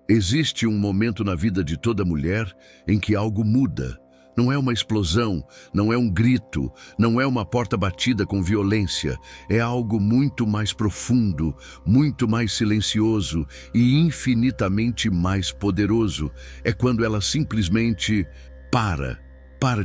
Existe um momento na vida de toda mulher em que algo muda. Não é uma explosão, não é um grito, não é uma porta batida com violência. É algo muito mais profundo, muito mais silencioso e infinitamente mais poderoso. É quando ela simplesmente para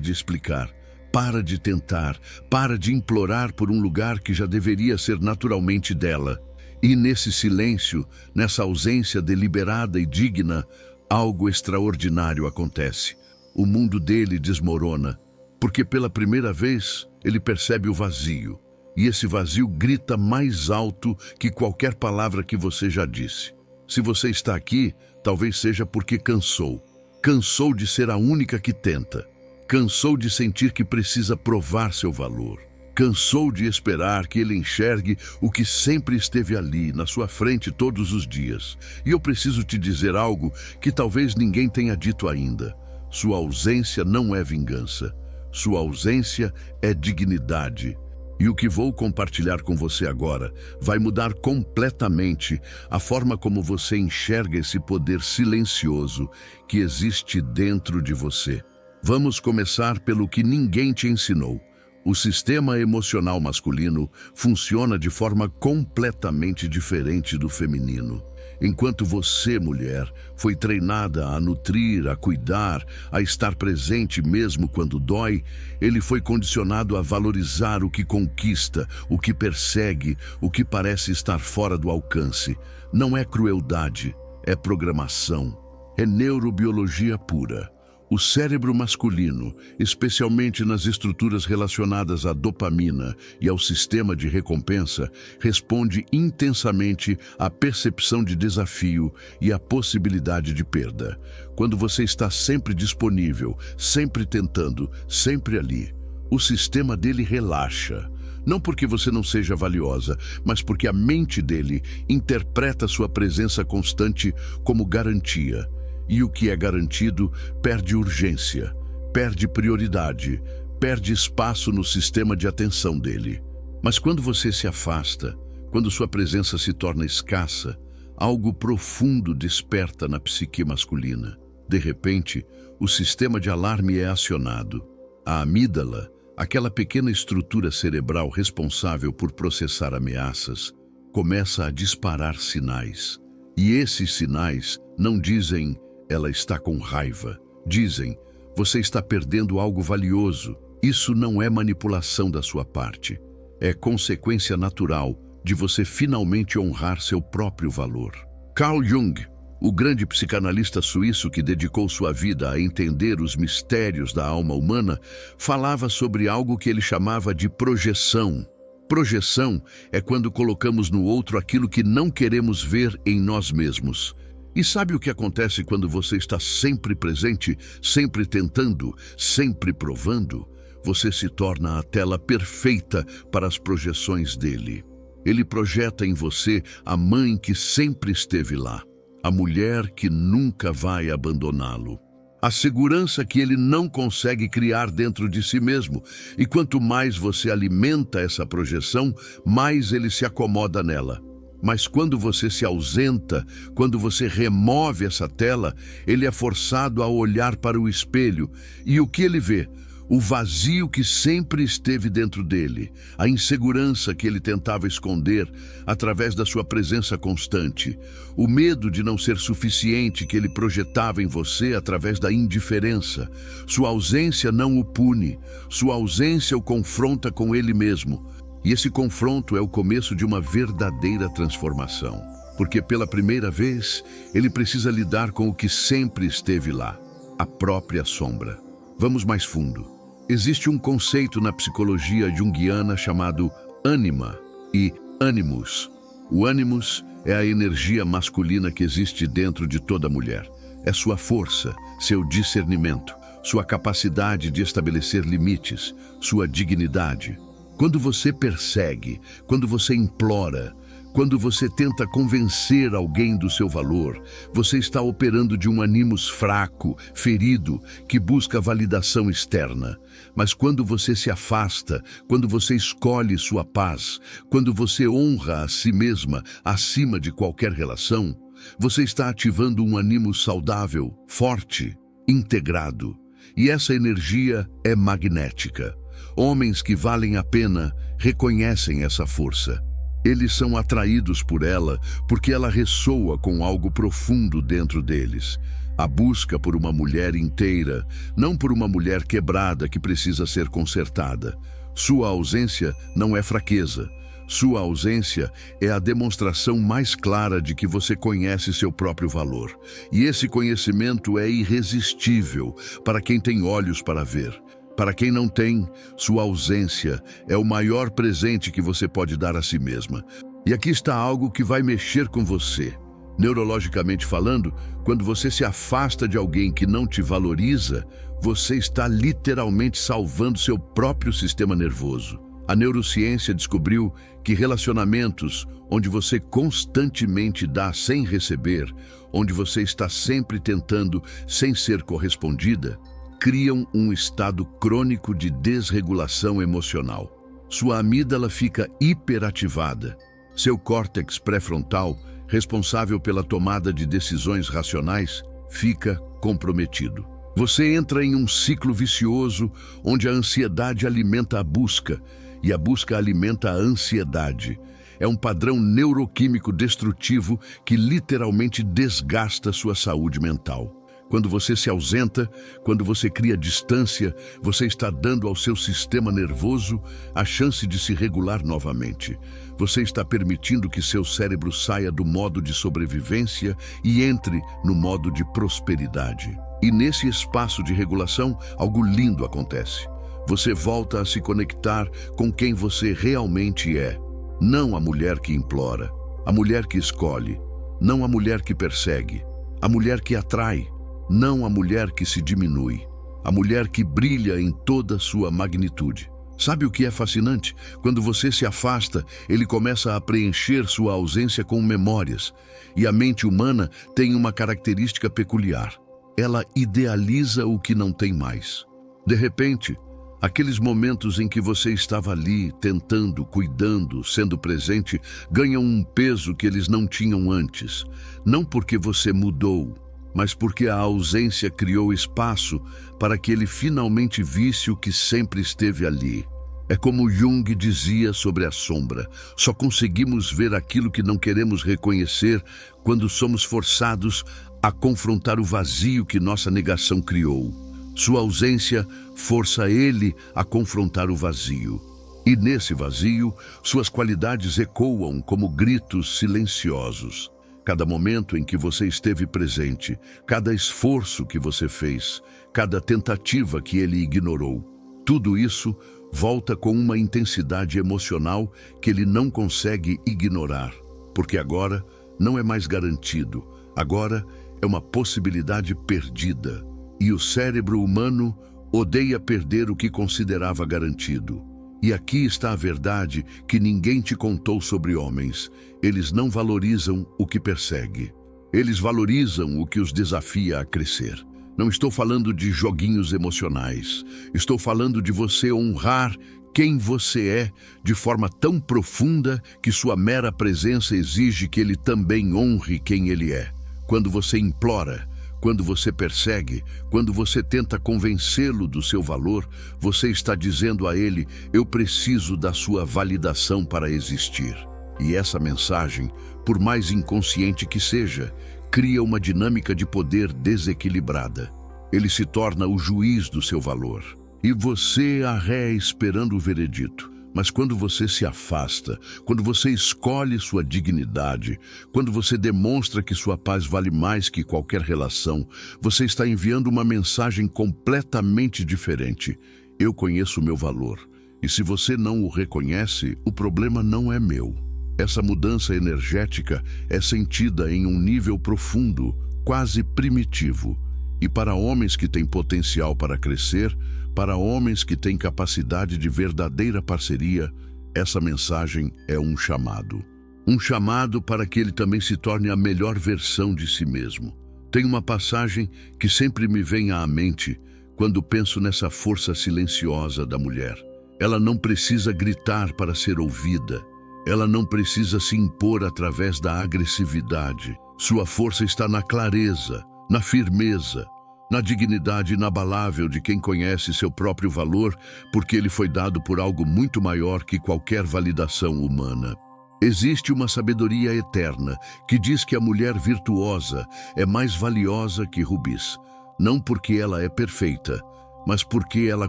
de explicar. Para de tentar, para de implorar por um lugar que já deveria ser naturalmente dela. E nesse silêncio, nessa ausência deliberada e digna, algo extraordinário acontece. O mundo dele desmorona, porque pela primeira vez ele percebe o vazio. E esse vazio grita mais alto que qualquer palavra que você já disse. Se você está aqui, talvez seja porque cansou. Cansou de ser a única que tenta. Cansou de sentir que precisa provar seu valor. Cansou de esperar que ele enxergue o que sempre esteve ali, na sua frente todos os dias. E eu preciso te dizer algo que talvez ninguém tenha dito ainda. Sua ausência não é vingança. Sua ausência é dignidade. E o que vou compartilhar com você agora vai mudar completamente a forma como você enxerga esse poder silencioso que existe dentro de você. Vamos começar pelo que ninguém te ensinou. O sistema emocional masculino funciona de forma completamente diferente do feminino. Enquanto você, mulher, foi treinada a nutrir, a cuidar, a estar presente mesmo quando dói, ele foi condicionado a valorizar o que conquista, o que persegue, o que parece estar fora do alcance. Não é crueldade, é programação, é neurobiologia pura. O cérebro masculino, especialmente nas estruturas relacionadas à dopamina e ao sistema de recompensa, responde intensamente à percepção de desafio e à possibilidade de perda. Quando você está sempre disponível, sempre tentando, sempre ali, o sistema dele relaxa. Não porque você não seja valiosa, mas porque a mente dele interpreta sua presença constante como garantia. E o que é garantido perde urgência, perde prioridade, perde espaço no sistema de atenção dele. Mas quando você se afasta, quando sua presença se torna escassa, algo profundo desperta na psique masculina. De repente, o sistema de alarme é acionado. A amígdala, aquela pequena estrutura cerebral responsável por processar ameaças, começa a disparar sinais. E esses sinais não dizem "ela está com raiva". Dizem, você está perdendo algo valioso. Isso não é manipulação da sua parte. É consequência natural de você finalmente honrar seu próprio valor. Carl Jung, o grande psicanalista suíço que dedicou sua vida a entender os mistérios da alma humana, falava sobre algo que ele chamava de projeção. Projeção é quando colocamos no outro aquilo que não queremos ver em nós mesmos. E sabe o que acontece quando você está sempre presente, sempre tentando, sempre provando? Você se torna a tela perfeita para as projeções dele. Ele projeta em você a mãe que sempre esteve lá, a mulher que nunca vai abandoná-lo. A segurança que ele não consegue criar dentro de si mesmo. E quanto mais você alimenta essa projeção, mais ele se acomoda nela. Mas quando você se ausenta, quando você remove essa tela, ele é forçado a olhar para o espelho. E o que ele vê? O vazio que sempre esteve dentro dele, a insegurança que ele tentava esconder através da sua presença constante, o medo de não ser suficiente que ele projetava em você através da indiferença. Sua ausência não o pune, sua ausência o confronta com ele mesmo. E esse confronto é o começo de uma verdadeira transformação. Porque pela primeira vez, ele precisa lidar com o que sempre esteve lá, a própria sombra. Vamos mais fundo. Existe um conceito na psicologia junguiana chamado ânima e ânimos. O ânimos é a energia masculina que existe dentro de toda mulher. É sua força, seu discernimento, sua capacidade de estabelecer limites, sua dignidade. Quando você persegue, quando você implora, quando você tenta convencer alguém do seu valor, você está operando de um ânimos fraco, ferido, que busca validação externa. Mas quando você se afasta, quando você escolhe sua paz, quando você honra a si mesma acima de qualquer relação, Você está ativando um ânimo saudável, forte, integrado. E essa energia é magnética. Homens que valem a pena reconhecem essa força. Eles são atraídos por ela porque ela ressoa com algo profundo dentro deles. A busca por uma mulher inteira, não por uma mulher quebrada que precisa ser consertada. Sua ausência não é fraqueza. Sua ausência é a demonstração mais clara de que você conhece seu próprio valor. E esse conhecimento é irresistível para quem tem olhos para ver. Para quem não tem, sua ausência é o maior presente que você pode dar a si mesma. E aqui está algo que vai mexer com você. Neurologicamente falando, quando você se afasta de alguém que não te valoriza, você está literalmente salvando seu próprio sistema nervoso. A neurociência descobriu que relacionamentos onde você constantemente dá sem receber, onde você está sempre tentando sem ser correspondida, criam um estado crônico de desregulação emocional. Sua amígdala fica hiperativada. Seu córtex pré-frontal, responsável pela tomada de decisões racionais, fica comprometido. Você entra em um ciclo vicioso onde a ansiedade alimenta a busca e a busca alimenta a ansiedade. É um padrão neuroquímico destrutivo que literalmente desgasta sua saúde mental. Quando você se ausenta, quando você cria distância, você está dando ao seu sistema nervoso a chance de se regular novamente. Você está permitindo que seu cérebro saia do modo de sobrevivência e entre no modo de prosperidade. E nesse espaço de regulação, algo lindo acontece. Você volta a se conectar com quem você realmente é. Não a mulher que implora, a mulher que escolhe, não a mulher que persegue, a mulher que atrai, não a mulher que se diminui, a mulher que brilha em toda sua magnitude. Sabe o que é fascinante? Quando você se afasta, ele começa a preencher sua ausência com memórias. E a mente humana tem uma característica peculiar. Ela idealiza o que não tem mais. De repente, aqueles momentos em que você estava ali, tentando, cuidando, sendo presente, ganham um peso que eles não tinham antes. Não porque você mudou, mas porque a ausência criou espaço para que ele finalmente visse o que sempre esteve ali. É como Jung dizia sobre a sombra: só conseguimos ver aquilo que não queremos reconhecer quando somos forçados a confrontar o vazio que nossa negação criou. Sua ausência força ele a confrontar o vazio. E nesse vazio, suas qualidades ecoam como gritos silenciosos. Cada momento em que você esteve presente, cada esforço que você fez, cada tentativa que ele ignorou, tudo isso volta com uma intensidade emocional que ele não consegue ignorar, porque agora não é mais garantido, agora é uma possibilidade perdida. E o cérebro humano odeia perder o que considerava garantido. E aqui está a verdade que ninguém te contou sobre homens. Eles não valorizam o que persegue. Eles valorizam o que os desafia a crescer. Não estou falando de joguinhos emocionais. Estou falando de você honrar quem você é de forma tão profunda que sua mera presença exige que ele também honre quem ele é. Quando você implora, quando você persegue, quando você tenta convencê-lo do seu valor, você está dizendo a ele: eu preciso da sua validação para existir. E essa mensagem, por mais inconsciente que seja, cria uma dinâmica de poder desequilibrada. Ele se torna o juiz do seu valor. E você arré esperando o veredito. Mas quando você se afasta, quando você escolhe sua dignidade, quando você demonstra que sua paz vale mais que qualquer relação, você está enviando uma mensagem completamente diferente. Eu conheço o meu valor. E se você não o reconhece, o problema não é meu. Essa mudança energética é sentida em um nível profundo, quase primitivo. E para homens que têm potencial para crescer, para homens que têm capacidade de verdadeira parceria, essa mensagem é um chamado. Um chamado para que ele também se torne a melhor versão de si mesmo. Tem uma passagem que sempre me vem à mente quando penso nessa força silenciosa da mulher. Ela não precisa gritar para ser ouvida. Ela não precisa se impor através da agressividade. Sua força está na clareza, na firmeza, na dignidade inabalável de quem conhece seu próprio valor, porque ele foi dado por algo muito maior que qualquer validação humana. Existe uma sabedoria eterna que diz que a mulher virtuosa é mais valiosa que rubis, não porque ela é perfeita, mas porque ela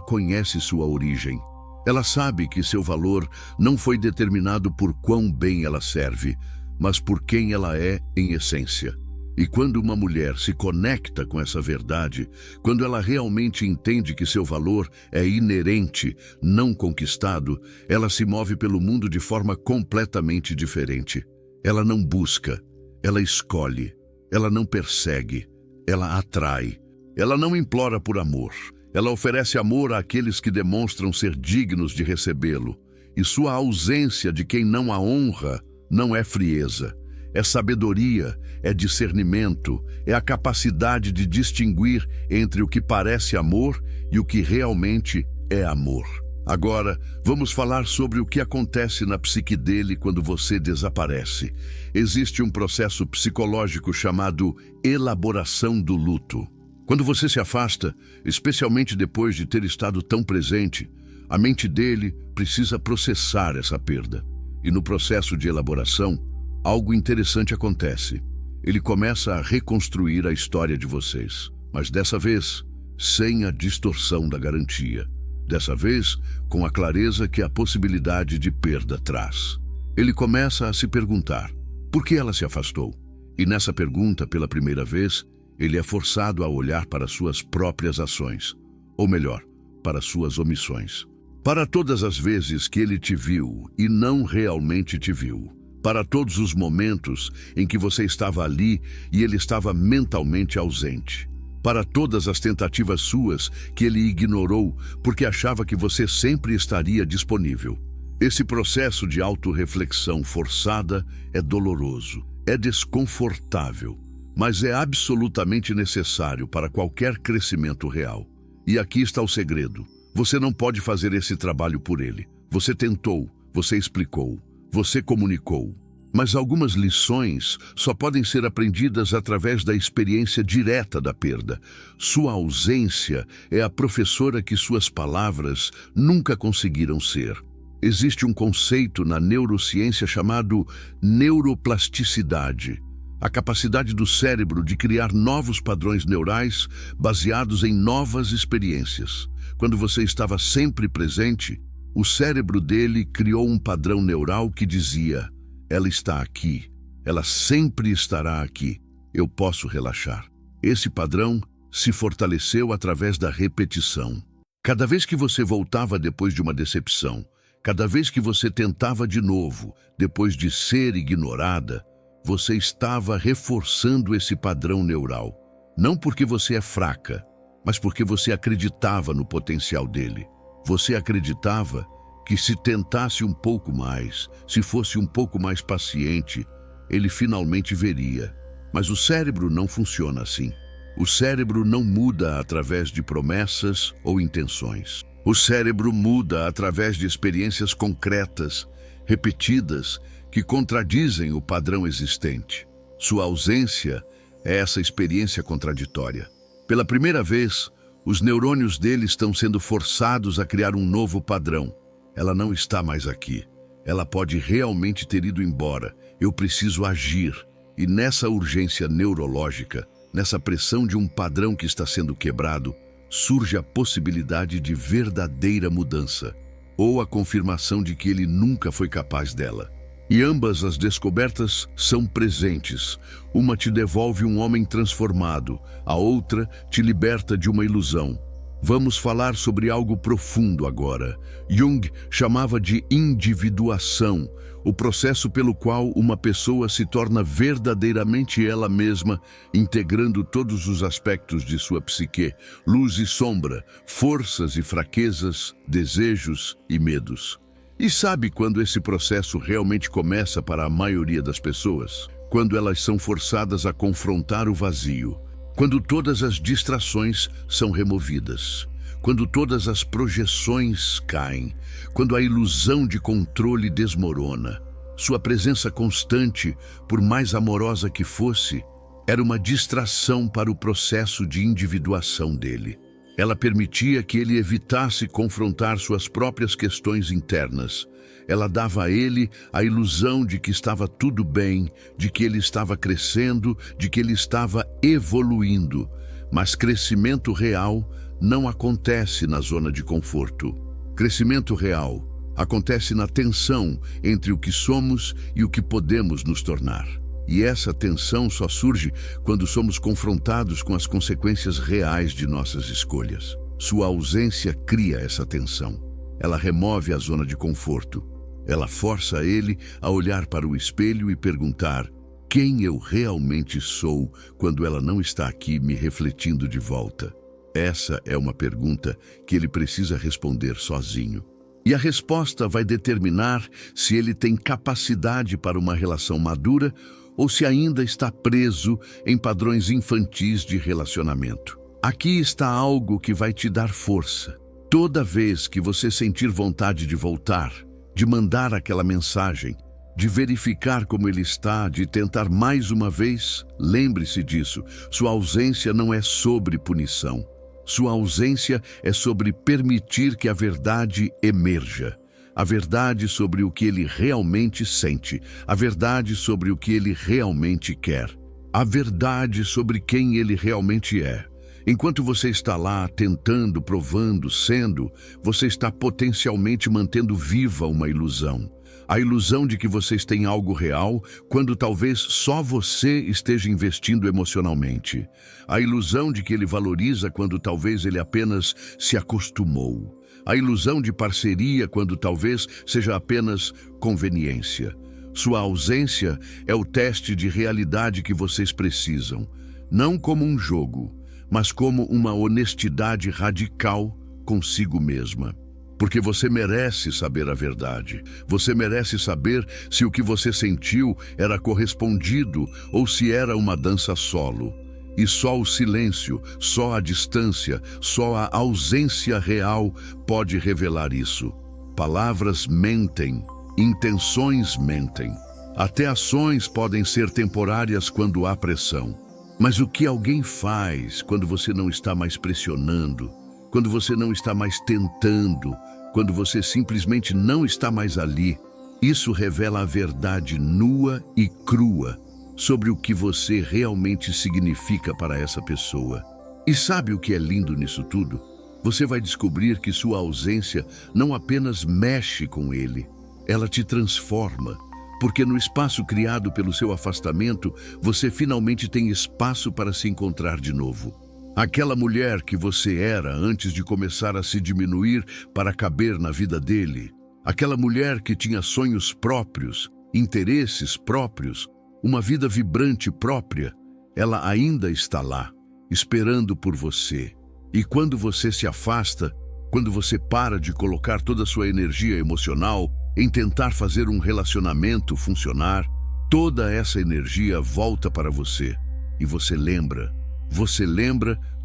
conhece sua origem. Ela sabe que seu valor não foi determinado por quão bem ela serve, mas por quem ela é em essência. E quando uma mulher se conecta com essa verdade, quando ela realmente entende que seu valor é inerente, não conquistado, ela se move pelo mundo de forma completamente diferente. Ela não busca, ela escolhe, ela não persegue, ela atrai. Ela não implora por amor, ela oferece amor àqueles que demonstram ser dignos de recebê-lo. E sua ausência de quem não a honra não é frieza. É sabedoria, é discernimento, é a capacidade de distinguir entre o que parece amor e o que realmente é amor. Agora, vamos falar sobre o que acontece na psique dele quando você desaparece. Existe um processo psicológico chamado elaboração do luto. Quando você se afasta, especialmente depois de ter estado tão presente, a mente dele precisa processar essa perda. E no processo de elaboração, algo interessante acontece. Ele começa a reconstruir a história de vocês, mas dessa vez, sem a distorção da garantia. Dessa vez, com a clareza que a possibilidade de perda traz. Ele começa a se perguntar, por que ela se afastou? E nessa pergunta, pela primeira vez, ele é forçado a olhar para suas próprias ações, ou melhor, para suas omissões. Para todas as vezes que ele te viu e não realmente te viu. Para todos os momentos em que você estava ali e ele estava mentalmente ausente. Para todas as tentativas suas que ele ignorou porque achava que você sempre estaria disponível. Esse processo de autorreflexão forçada é doloroso, é desconfortável, mas é absolutamente necessário para qualquer crescimento real. E aqui está o segredo. Você não pode fazer esse trabalho por ele. Você tentou, você explicou, você comunicou. Mas algumas lições só podem ser aprendidas através da experiência direta da perda. Sua ausência é a professora que suas palavras nunca conseguiram ser. Existe um conceito na neurociência chamado neuroplasticidade. A capacidade do cérebro de criar novos padrões neurais baseados em novas experiências. Quando você estava sempre presente, o cérebro dele criou um padrão neural que dizia: ela está aqui, ela sempre estará aqui, eu posso relaxar. Esse padrão se fortaleceu através da repetição. Cada vez que você voltava depois de uma decepção, cada vez que você tentava de novo, depois de ser ignorada, você estava reforçando esse padrão neural. Não porque você é fraca, mas porque você acreditava no potencial dele. Você acreditava que se tentasse um pouco mais, se fosse um pouco mais paciente, ele finalmente veria. Mas o cérebro não funciona assim. O cérebro não muda através de promessas ou intenções. O cérebro muda através de experiências concretas, repetidas, que contradizem o padrão existente. Sua ausência é essa experiência contraditória. Pela primeira vez, os neurônios dele estão sendo forçados a criar um novo padrão. Ela não está mais aqui. Ela pode realmente ter ido embora. Eu preciso agir. E nessa urgência neurológica, nessa pressão de um padrão que está sendo quebrado, surge a possibilidade de verdadeira mudança, ou a confirmação de que ele nunca foi capaz dela. E ambas as descobertas são presentes. Uma te devolve um homem transformado, a outra te liberta de uma ilusão. Vamos falar sobre algo profundo agora. Jung chamava de individuação, o processo pelo qual uma pessoa se torna verdadeiramente ela mesma, integrando todos os aspectos de sua psique, luz e sombra, forças e fraquezas, desejos e medos. E sabe quando esse processo realmente começa para a maioria das pessoas? Quando elas são forçadas a confrontar o vazio. Quando todas as distrações são removidas. Quando todas as projeções caem. Quando a ilusão de controle desmorona. Sua presença constante, por mais amorosa que fosse, era uma distração para o processo de individuação dele. Ela permitia que ele evitasse confrontar suas próprias questões internas. Ela dava a ele a ilusão de que estava tudo bem, de que ele estava crescendo, de que ele estava evoluindo. Mas crescimento real não acontece na zona de conforto. Crescimento real acontece na tensão entre o que somos e o que podemos nos tornar. E essa tensão só surge quando somos confrontados com as consequências reais de nossas escolhas. Sua ausência cria essa tensão. Ela remove a zona de conforto. Ela força ele a olhar para o espelho e perguntar: quem eu realmente sou quando ela não está aqui me refletindo de volta? Essa é uma pergunta que ele precisa responder sozinho. E a resposta vai determinar se ele tem capacidade para uma relação madura ou se ainda está preso em padrões infantis de relacionamento. Aqui está algo que vai te dar força. Toda vez que você sentir vontade de voltar, de mandar aquela mensagem, de verificar como ele está, de tentar mais uma vez, lembre-se disso. Sua ausência não é sobre punição. Sua ausência é sobre permitir que a verdade emerja. A verdade sobre o que ele realmente sente, a verdade sobre o que ele realmente quer, a verdade sobre quem ele realmente é. Enquanto você está lá tentando, provando, sendo, você está potencialmente mantendo viva uma ilusão. A ilusão de que vocês têm algo real, quando talvez só você esteja investindo emocionalmente. A ilusão de que ele valoriza, quando talvez ele apenas se acostumou. A ilusão de parceria, quando talvez seja apenas conveniência. Sua ausência é o teste de realidade que vocês precisam, não como um jogo, mas como uma honestidade radical consigo mesma. Porque você merece saber a verdade. Você merece saber se o que você sentiu era correspondido ou se era uma dança solo. E só o silêncio, só a distância, só a ausência real pode revelar isso. Palavras mentem, intenções mentem. Até ações podem ser temporárias quando há pressão. Mas o que alguém faz quando você não está mais pressionando, quando você não está mais tentando, quando você simplesmente não está mais ali, isso revela a verdade nua e crua sobre o que você realmente significa para essa pessoa. E sabe o que é lindo nisso tudo? Você vai descobrir que sua ausência não apenas mexe com ele, ela te transforma. Porque no espaço criado pelo seu afastamento, você finalmente tem espaço para se encontrar de novo. Aquela mulher que você era antes de começar a se diminuir para caber na vida dele. Aquela mulher que tinha sonhos próprios, interesses próprios, uma vida vibrante própria, ela ainda está lá, esperando por você. E quando você se afasta, quando você para de colocar toda a sua energia emocional em tentar fazer um relacionamento funcionar, toda essa energia volta para você. E você lembra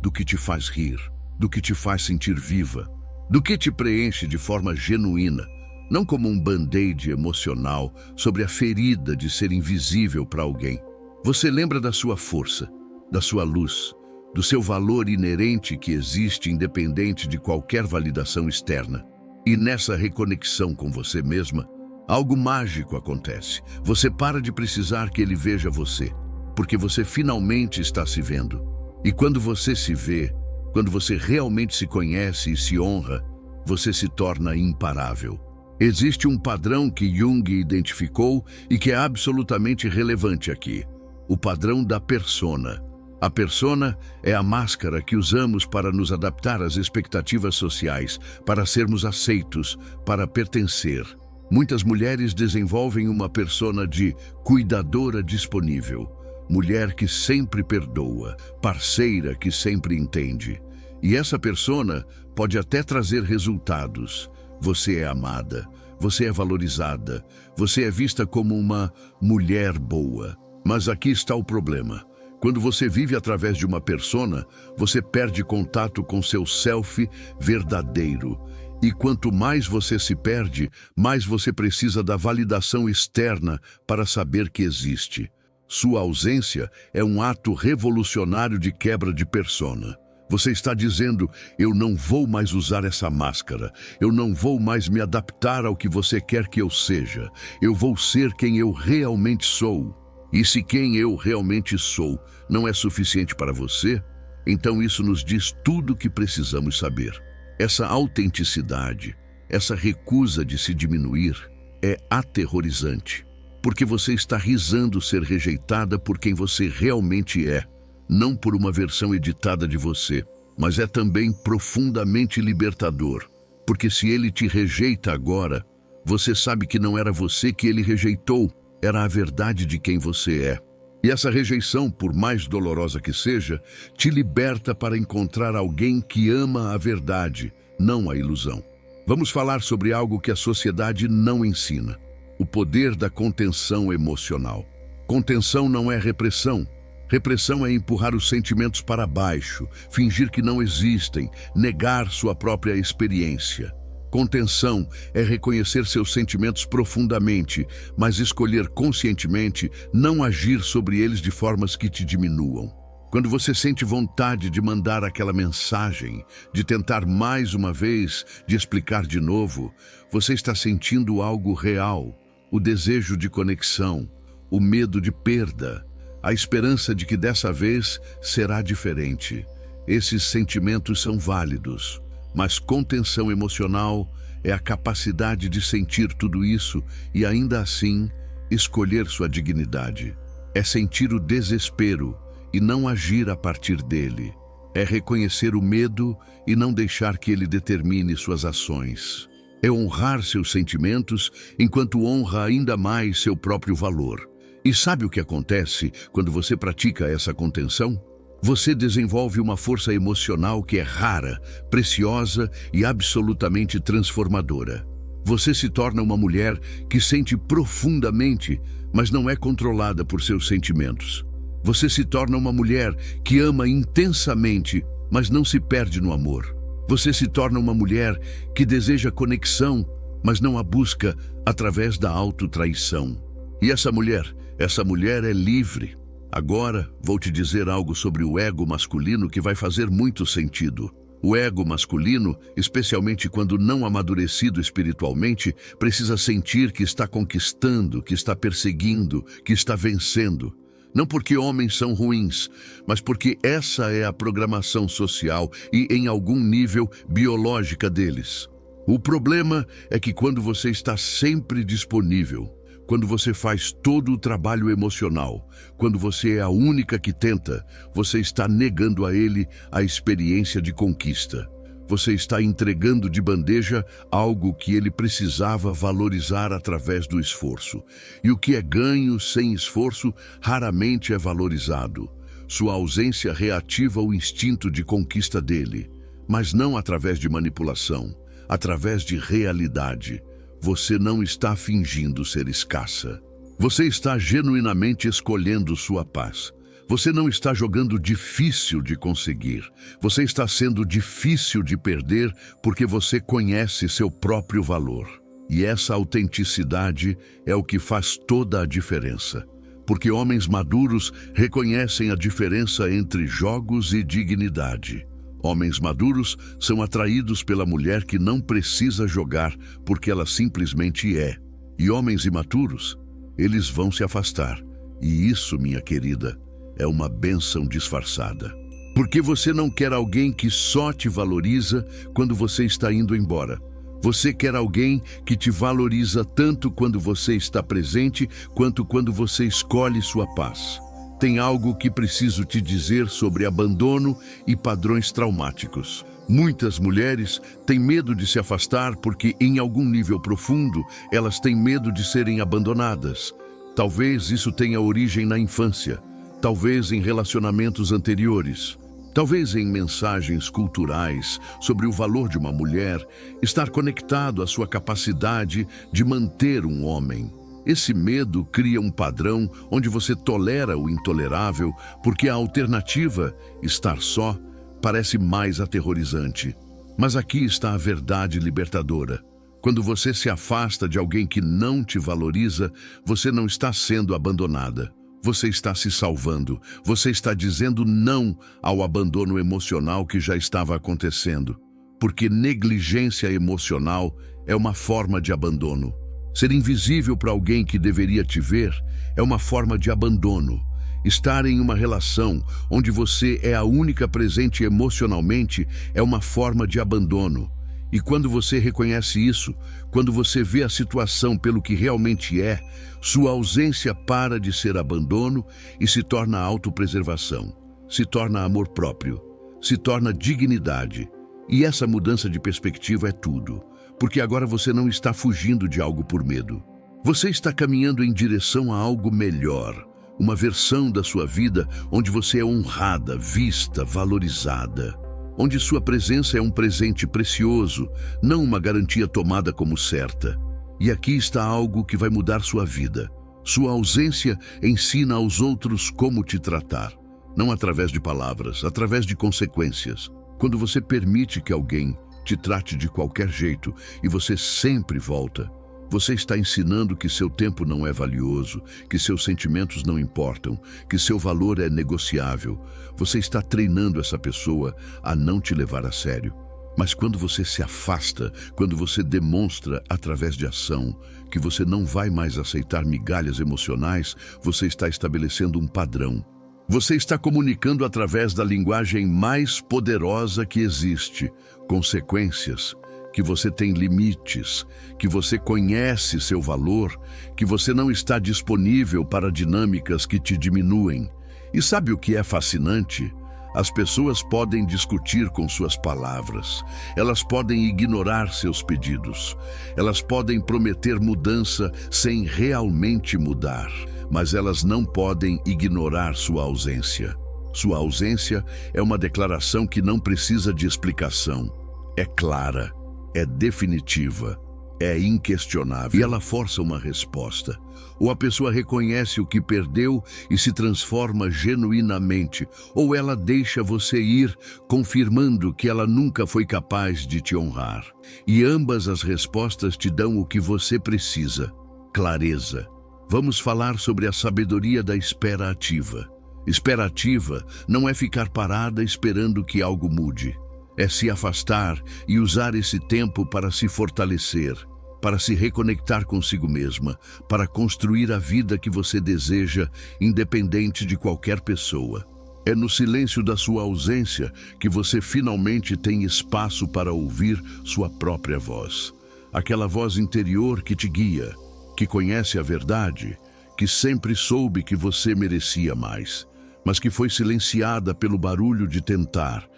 do que te faz rir, do que te faz sentir viva, do que te preenche de forma genuína, não como um band-aid emocional sobre a ferida de ser invisível para alguém. Você lembra da sua força, da sua luz, do seu valor inerente que existe independente de qualquer validação externa. E nessa reconexão com você mesma, algo mágico acontece. Você para de precisar que ele veja você, porque você finalmente está se vendo. E quando você se vê, quando você realmente se conhece e se honra, você se torna imparável. Existe um padrão que Jung identificou e que é absolutamente relevante aqui. O padrão da persona. A persona é a máscara que usamos para nos adaptar às expectativas sociais, para sermos aceitos, para pertencer. Muitas mulheres desenvolvem uma persona de cuidadora disponível, mulher que sempre perdoa, parceira que sempre entende. E essa persona pode até trazer resultados. Você é amada, você é valorizada, você é vista como uma mulher boa. Mas aqui está o problema. Quando você vive através de uma persona, você perde contato com seu self verdadeiro. E quanto mais você se perde, mais você precisa da validação externa para saber que existe. Sua ausência é um ato revolucionário de quebra de persona. Você está dizendo: eu não vou mais usar essa máscara, eu não vou mais me adaptar ao que você quer que eu seja, eu vou ser quem eu realmente sou. E se quem eu realmente sou não é suficiente para você, então isso nos diz tudo o que precisamos saber. Essa autenticidade, essa recusa de se diminuir, é aterrorizante, porque você está risando ser rejeitada por quem você realmente é, não por uma versão editada de você, mas é também profundamente libertador, porque se ele te rejeita agora, você sabe que não era você que ele rejeitou, era a verdade de quem você é. E essa rejeição, por mais dolorosa que seja, te liberta para encontrar alguém que ama a verdade, não a ilusão. Vamos falar sobre algo que a sociedade não ensina: o poder da contenção emocional. Contenção não é repressão. Repressão é empurrar os sentimentos para baixo, fingir que não existem, negar sua própria experiência. Contenção é reconhecer seus sentimentos profundamente, mas escolher conscientemente não agir sobre eles de formas que te diminuam. Quando você sente vontade de mandar aquela mensagem, de tentar mais uma vez, de explicar de novo, você está sentindo algo real: o desejo de conexão, o medo de perda, a esperança de que dessa vez será diferente. Esses sentimentos são válidos. Mas contenção emocional é a capacidade de sentir tudo isso e ainda assim escolher sua dignidade. É sentir o desespero e não agir a partir dele. É reconhecer o medo e não deixar que ele determine suas ações. É honrar seus sentimentos enquanto honra ainda mais seu próprio valor. E sabe o que acontece quando você pratica essa contenção? Você desenvolve uma força emocional que é rara, preciosa e absolutamente transformadora. Você se torna uma mulher que sente profundamente, mas não é controlada por seus sentimentos. Você se torna uma mulher que ama intensamente, mas não se perde no amor. Você se torna uma mulher que deseja conexão, mas não a busca através da autotraição. E essa mulher é livre. Agora, vou te dizer algo sobre o ego masculino que vai fazer muito sentido. O ego masculino, especialmente quando não amadurecido espiritualmente, precisa sentir que está conquistando, que está perseguindo, que está vencendo. Não porque homens são ruins, mas porque essa é a programação social e, em algum nível, biológica deles. O problema é que quando você está sempre disponível, quando você faz todo o trabalho emocional, quando você é a única que tenta, você está negando a ele a experiência de conquista. Você está entregando de bandeja algo que ele precisava valorizar através do esforço. E o que é ganho sem esforço raramente é valorizado. Sua ausência reativa o instinto de conquista dele, mas não através de manipulação, através de realidade. Você não está fingindo ser escassa. Você está genuinamente escolhendo sua paz. Você não está jogando difícil de conseguir. Você está sendo difícil de perder porque você conhece seu próprio valor. E essa autenticidade é o que faz toda a diferença. Porque homens maduros reconhecem a diferença entre jogos e dignidade. Homens maduros são atraídos pela mulher que não precisa jogar porque ela simplesmente é. E homens imaturos, eles vão se afastar. E isso, minha querida, é uma bênção disfarçada. Porque você não quer alguém que só te valoriza quando você está indo embora. Você quer alguém que te valoriza tanto quando você está presente quanto quando você escolhe sua paz. Tem algo que preciso te dizer sobre abandono e padrões traumáticos. Muitas mulheres têm medo de se afastar porque, em algum nível profundo, elas têm medo de serem abandonadas. Talvez isso tenha origem na infância, talvez em relacionamentos anteriores, talvez em mensagens culturais sobre o valor de uma mulher estar conectado à sua capacidade de manter um homem. Esse medo cria um padrão onde você tolera o intolerável porque a alternativa, estar só, parece mais aterrorizante. Mas aqui está a verdade libertadora. Quando você se afasta de alguém que não te valoriza, você não está sendo abandonada. Você está se salvando. Você está dizendo não ao abandono emocional que já estava acontecendo. Porque negligência emocional é uma forma de abandono. Ser invisível para alguém que deveria te ver é uma forma de abandono. Estar em uma relação onde você é a única presente emocionalmente é uma forma de abandono. E quando você reconhece isso, quando você vê a situação pelo que realmente é, sua ausência para de ser abandono e se torna autopreservação, se torna amor próprio, se torna dignidade. E essa mudança de perspectiva é tudo, porque agora você não está fugindo de algo por medo. Você está caminhando em direção a algo melhor, uma versão da sua vida onde você é honrada, vista, valorizada. Onde sua presença é um presente precioso, não uma garantia tomada como certa. E aqui está algo que vai mudar sua vida. Sua ausência ensina aos outros como te tratar. Não através de palavras, através de consequências. Quando você permite que alguém te trate de qualquer jeito e você sempre volta, você está ensinando que seu tempo não é valioso, que seus sentimentos não importam, que seu valor é negociável. Você está treinando essa pessoa a não te levar a sério. Mas quando você se afasta, quando você demonstra através de ação que você não vai mais aceitar migalhas emocionais, você está estabelecendo um padrão. Você está comunicando através da linguagem mais poderosa que existe, consequências, que você tem limites, que você conhece seu valor, que você não está disponível para dinâmicas que te diminuem. E sabe o que é fascinante? As pessoas podem discutir com suas palavras, elas podem ignorar seus pedidos, elas podem prometer mudança sem realmente mudar, mas elas não podem ignorar sua ausência. Sua ausência é uma declaração que não precisa de explicação, é clara. É definitiva, é inquestionável. E ela força uma resposta. Ou a pessoa reconhece o que perdeu e se transforma genuinamente, ou ela deixa você ir, confirmando que ela nunca foi capaz de te honrar. E ambas as respostas te dão o que você precisa: clareza. Vamos falar sobre a sabedoria da espera ativa. Espera ativa não é ficar parada esperando que algo mude. É se afastar e usar esse tempo para se fortalecer, para se reconectar consigo mesma, para construir a vida que você deseja, independente de qualquer pessoa. É no silêncio da sua ausência que você finalmente tem espaço para ouvir sua própria voz. Aquela voz interior que te guia, que conhece a verdade, que sempre soube que você merecia mais, mas que foi silenciada pelo barulho de tentar.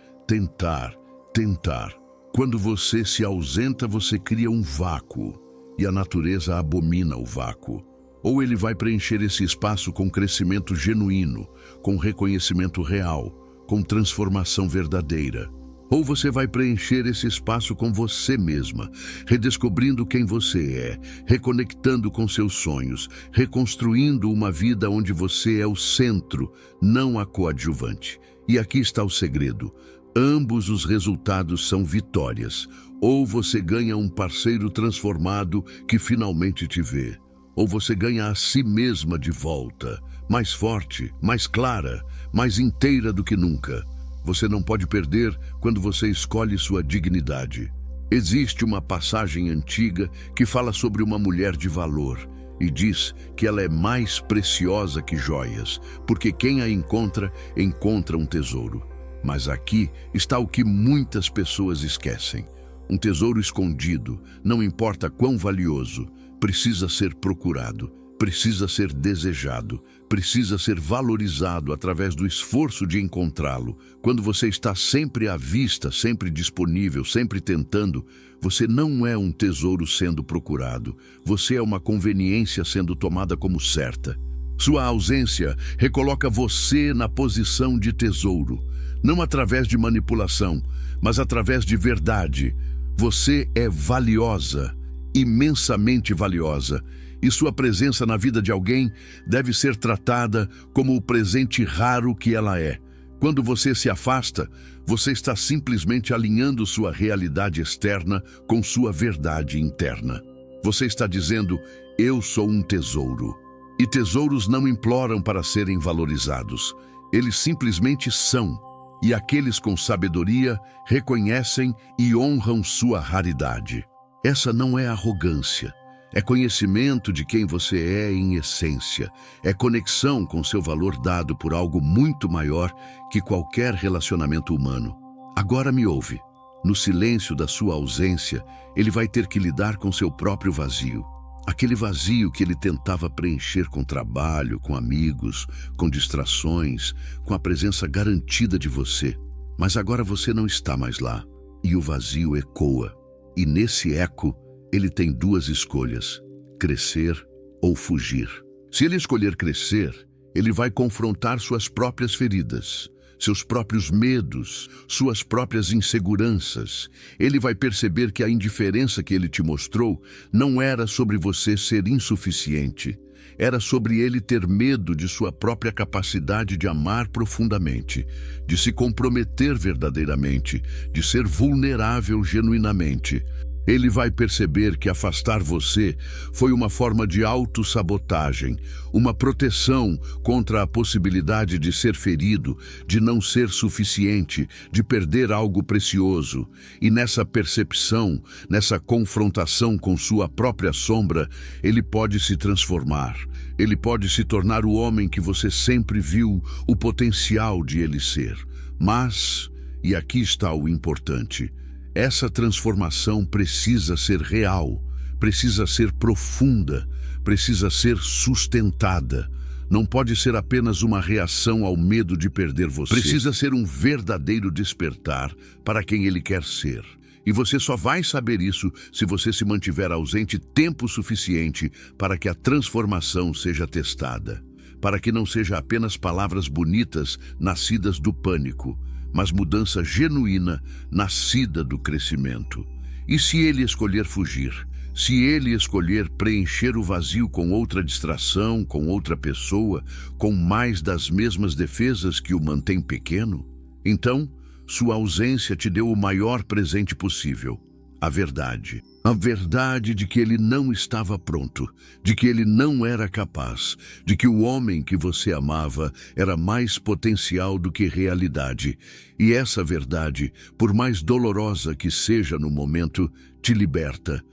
Quando você se ausenta, você cria um vácuo, e a natureza abomina o vácuo. Ou ele vai preencher esse espaço com crescimento genuíno, com reconhecimento real, com transformação verdadeira. Ou você vai preencher esse espaço com você mesma, redescobrindo quem você é, reconectando com seus sonhos, reconstruindo uma vida onde você é o centro, não a coadjuvante. E aqui está o segredo. Ambos os resultados são vitórias. Ou você ganha um parceiro transformado que finalmente te vê, ou você ganha a si mesma de volta, mais forte, mais clara, mais inteira do que nunca. Você não pode perder quando você escolhe sua dignidade. Existe uma passagem antiga que fala sobre uma mulher de valor e diz que ela é mais preciosa que joias, porque quem a encontra, encontra um tesouro. Mas aqui está o que muitas pessoas esquecem. Um tesouro escondido, não importa quão valioso, precisa ser procurado, precisa ser desejado, precisa ser valorizado através do esforço de encontrá-lo. Quando você está sempre à vista, sempre disponível, sempre tentando, você não é um tesouro sendo procurado, você é uma conveniência sendo tomada como certa. Sua ausência recoloca você na posição de tesouro. Não através de manipulação, mas através de verdade. Você é valiosa, imensamente valiosa, e sua presença na vida de alguém deve ser tratada como o presente raro que ela é, Quando você se afasta, você está simplesmente alinhando sua realidade externa com sua verdade interna. Você está dizendo, eu sou um tesouro. E tesouros não imploram para serem valorizados. Eles simplesmente são. E aqueles com sabedoria reconhecem e honram sua raridade. Essa não é arrogância. É conhecimento de quem você é em essência. É conexão com seu valor dado por algo muito maior que qualquer relacionamento humano. Agora me ouve. No silêncio da sua ausência, ele vai ter que lidar com seu próprio vazio. Aquele vazio que ele tentava preencher com trabalho, com amigos, com distrações, com a presença garantida de você. Mas agora você não está mais lá. E o vazio ecoa. E nesse eco, ele tem duas escolhas: crescer ou fugir. Se ele escolher crescer, ele vai confrontar suas próprias feridas, seus próprios medos, suas próprias inseguranças. Ele vai perceber que a indiferença que ele te mostrou não era sobre você ser insuficiente. Era sobre ele ter medo de sua própria capacidade de amar profundamente, de se comprometer verdadeiramente, de ser vulnerável genuinamente. Ele vai perceber que afastar você foi uma forma de autossabotagem, uma proteção contra a possibilidade de ser ferido, de não ser suficiente, de perder algo precioso. E nessa percepção, nessa confrontação com sua própria sombra, ele pode se transformar. Ele pode se tornar o homem que você sempre viu o potencial de ele ser. Mas, e aqui está o importante, essa transformação precisa ser real, precisa ser profunda, precisa ser sustentada. Não pode ser apenas uma reação ao medo de perder você. Precisa ser um verdadeiro despertar para quem ele quer ser. E você só vai saber isso se você se mantiver ausente tempo suficiente para que a transformação seja testada. Para que não seja apenas palavras bonitas nascidas do pânico, mas mudança genuína, nascida do crescimento. E se ele escolher fugir? Se ele escolher preencher o vazio com outra distração, com outra pessoa, com mais das mesmas defesas que o mantém pequeno? Então, sua ausência te deu o maior presente possível: a verdade. A verdade de que ele não estava pronto, de que ele não era capaz, de que o homem que você amava era mais potencial do que realidade. E essa verdade, por mais dolorosa que seja no momento, te liberta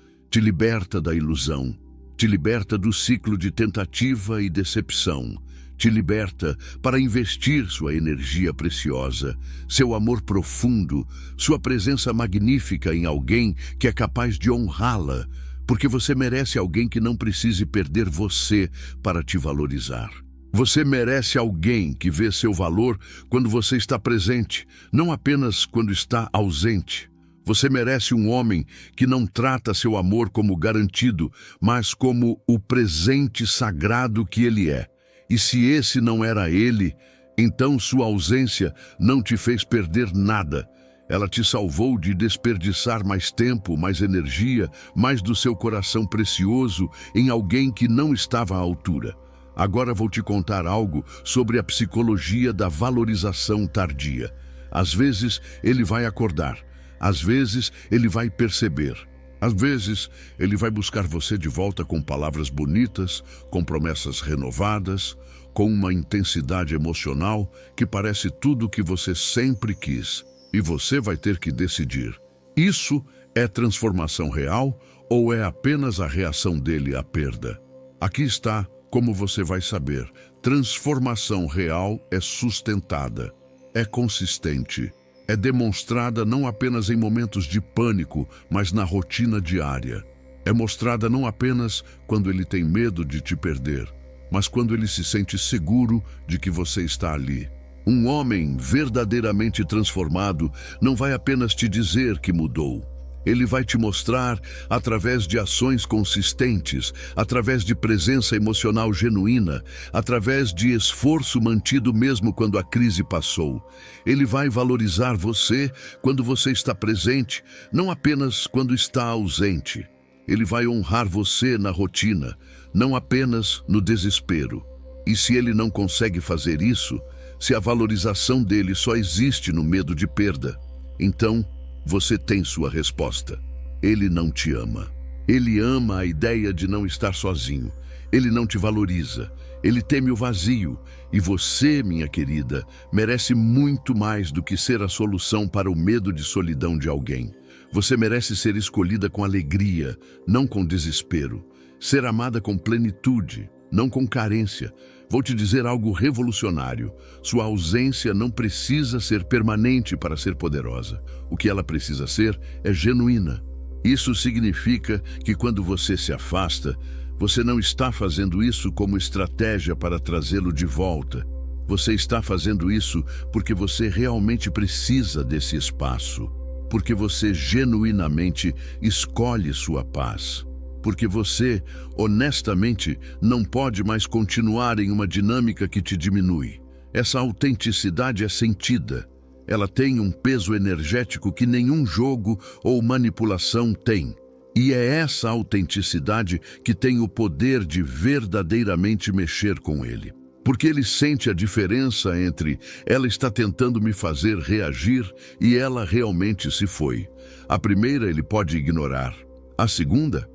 da ilusão, te liberta do ciclo de tentativa e decepção. Te liberta para investir sua energia preciosa, seu amor profundo, sua presença magnífica em alguém que é capaz de honrá-la, porque você merece alguém que não precise perder você para te valorizar. Você merece alguém que vê seu valor quando você está presente, não apenas quando está ausente. Você merece um homem que não trata seu amor como garantido, mas como o presente sagrado que ele é. E se esse não era ele, então sua ausência não te fez perder nada. Ela te salvou de desperdiçar mais tempo, mais energia, mais do seu coração precioso em alguém que não estava à altura. Agora vou te contar algo sobre a psicologia da valorização tardia. Às vezes ele vai acordar, às vezes ele vai perceber. Às vezes, ele vai buscar você de volta com palavras bonitas, com promessas renovadas, com uma intensidade emocional que parece tudo o que você sempre quis. E você vai ter que decidir: isso é transformação real ou é apenas a reação dele à perda? Aqui está como você vai saber. Transformação real é sustentada, é consistente. É demonstrada não apenas em momentos de pânico, mas na rotina diária. É mostrada não apenas quando ele tem medo de te perder, mas quando ele se sente seguro de que você está ali. Um homem verdadeiramente transformado não vai apenas te dizer que mudou. Ele vai te mostrar através de ações consistentes, através de presença emocional genuína, através de esforço mantido mesmo quando a crise passou. Ele vai valorizar você quando você está presente, não apenas quando está ausente. Ele vai honrar você na rotina, não apenas no desespero. E se ele não consegue fazer isso, se a valorização dele só existe no medo de perda, então você tem sua resposta. Ele não te ama. Ele ama a ideia de não estar sozinho. Ele não te valoriza. Ele teme o vazio. E você, minha querida, merece muito mais do que ser a solução para o medo de solidão de alguém. Você merece ser escolhida com alegria, não com desespero. Ser amada com plenitude, não com carência. Vou te dizer algo revolucionário. Sua ausência não precisa ser permanente para ser poderosa. O que ela precisa ser é genuína. Isso significa que quando você se afasta, você não está fazendo isso como estratégia para trazê-lo de volta. Você está fazendo isso porque você realmente precisa desse espaço. Porque você genuinamente escolhe sua paz. Porque você, honestamente, não pode mais continuar em uma dinâmica que te diminui. Essa autenticidade é sentida. Ela tem um peso energético que nenhum jogo ou manipulação tem. E é essa autenticidade que tem o poder de verdadeiramente mexer com ele. Porque ele sente a diferença entre ela está tentando me fazer reagir e ela realmente se foi. A primeira ele pode ignorar. A segunda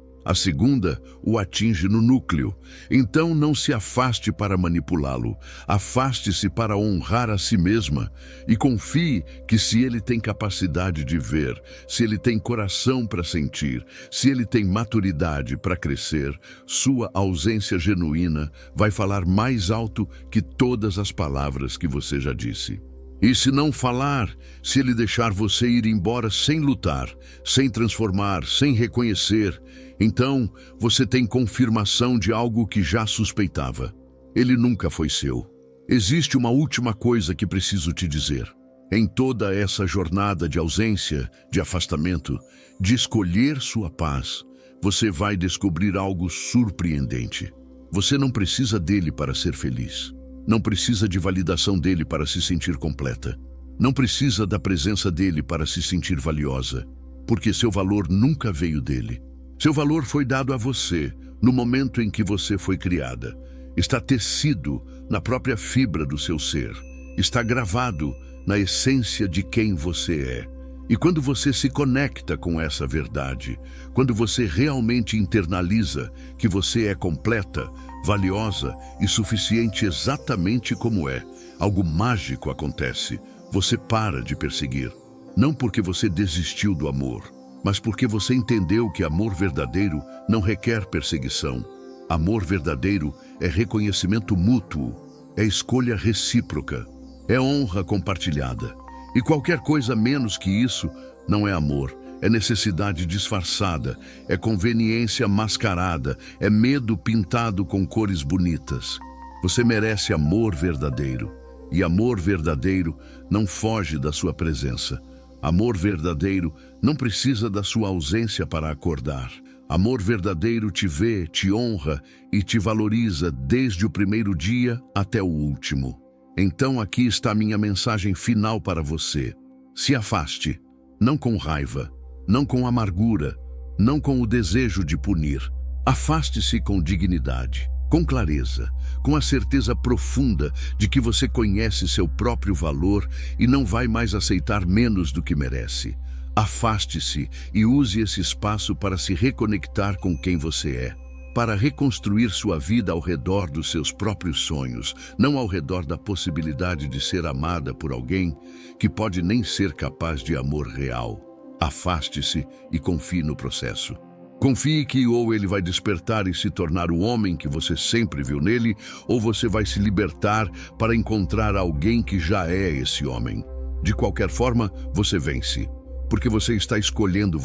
o atinge no núcleo. Então não se afaste para manipulá-lo. Afaste-se para honrar a si mesma e confie que se ele tem capacidade de ver, se ele tem coração para sentir, se ele tem maturidade para crescer, sua ausência genuína vai falar mais alto que todas as palavras que você já disse. E se não falar, se ele deixar você ir embora sem lutar, sem transformar, sem reconhecer, então você tem confirmação de algo que já suspeitava. Ele nunca foi seu. Existe uma última coisa que preciso te dizer. Em toda essa jornada de ausência, de afastamento, de escolher sua paz, você vai descobrir algo surpreendente. Você não precisa dele para ser feliz. Não precisa de validação dele para se sentir completa. Não precisa da presença dele para se sentir valiosa, porque seu valor nunca veio dele. Seu valor foi dado a você no momento em que você foi criada. Está tecido na própria fibra do seu ser. Está gravado na essência de quem você é. E quando você se conecta com essa verdade, quando você realmente internaliza que você é completa, valiosa e suficiente exatamente como é, algo mágico acontece. Você para de perseguir. Não porque você desistiu do amor, mas porque você entendeu que amor verdadeiro não requer perseguição. Amor verdadeiro é reconhecimento mútuo, é escolha recíproca, é honra compartilhada. E qualquer coisa menos que isso não é amor. É necessidade disfarçada, é conveniência mascarada, é medo pintado com cores bonitas. Você merece amor verdadeiro. E amor verdadeiro não foge da sua presença. Amor verdadeiro não precisa da sua ausência para acordar. Amor verdadeiro te vê, te honra e te valoriza desde o primeiro dia até o último. Então aqui está a minha mensagem final para você. Se afaste, não com raiva, não com amargura, não com o desejo de punir. Afaste-se com dignidade, com clareza, com a certeza profunda de que você conhece seu próprio valor e não vai mais aceitar menos do que merece. Afaste-se e use esse espaço para se reconectar com quem você é, para reconstruir sua vida ao redor dos seus próprios sonhos, não ao redor da possibilidade de ser amada por alguém que pode nem ser capaz de amor real. Afaste-se e confie no processo. Confie que ou ele vai despertar e se tornar o homem que você sempre viu nele, ou você vai se libertar para encontrar alguém que já é esse homem. De qualquer forma, você vence. Porque você está escolhendo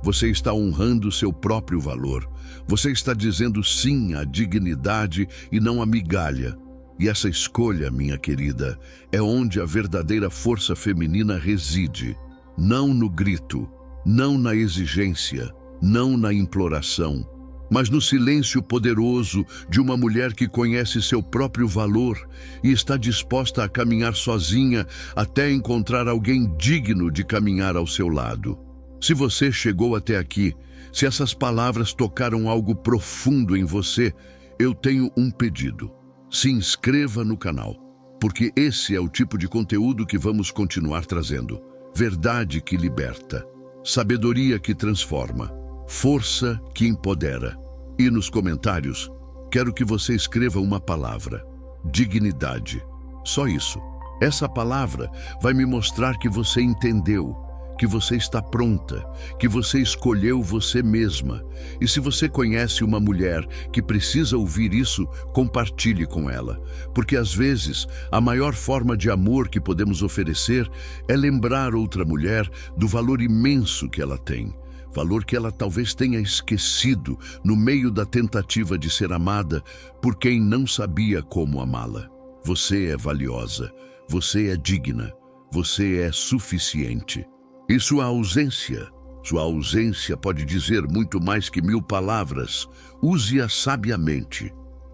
você está honrando seu próprio valor, você está dizendo sim à dignidade e não à migalha. E essa escolha, minha querida, é onde a verdadeira força feminina reside. Não no grito, não na exigência, não na imploração, mas no silêncio poderoso de uma mulher que conhece seu próprio valor e está disposta a caminhar sozinha até encontrar alguém digno de caminhar ao seu lado. Se você chegou até aqui, se essas palavras tocaram algo profundo em você, eu tenho um pedido. Se inscreva no canal. porque esse é o tipo de conteúdo que vamos continuar trazendo. Verdade que liberta, sabedoria que transforma, força que empodera. E nos comentários, quero que você escreva uma palavra: dignidade. Só isso. Essa palavra vai me mostrar que você entendeu, que você está pronta, que você escolheu você mesma. E se você conhece uma mulher que precisa ouvir isso, compartilhe com ela. Porque às vezes, a maior forma de amor que podemos oferecer é lembrar outra mulher do valor imenso que ela tem. Valor que ela talvez tenha esquecido no meio da tentativa de ser amada por quem não sabia como amá-la. Você é valiosa, você é digna, você é suficiente. E sua ausência pode dizer muito mais que 1000 palavras. Use-a sabiamente.